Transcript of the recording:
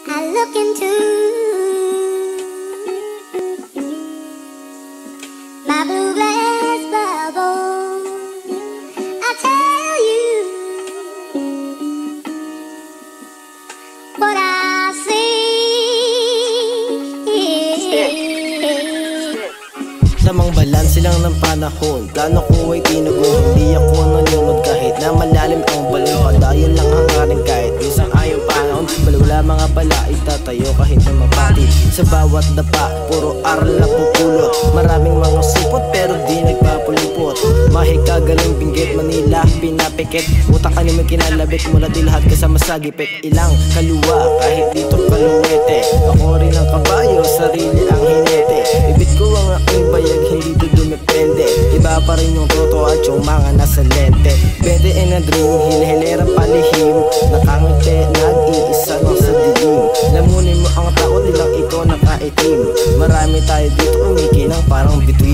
I look into my blue glass bubble. I tell you what I see. Tamang balanse lang ng panahon, plano ko ay tinugon. Hindi ako nanunod kahit na malalim ang balon. Padayon lang hangarin kahit isang ayaw panahon. Balula mga bala, itatayo kahit na mapati. Sa bawat dapa, puro aral na pupulot. Maraming mga sipot pero di nagpapulipot. Mahikagaling binggit, Manila, pinapikit. Utak ka naman kinalabit, mula di lahat kasama sa gipit. Ilang kaluwa, kahit dito kaluwete. Ako rin ang kabayo, sarili ang hinete. Ibig ko ang aking bayag, hindi to dumepende. Iba pa rin yung totoo at yung mga nasa lente. Bede in a dream, hilihilera palihim. Nakangiti, nag-iisa lang sa dilim. Lamunin mo ang tao, nilang ikaw nakaitim. Marami tayo dito umikinang parang bituin.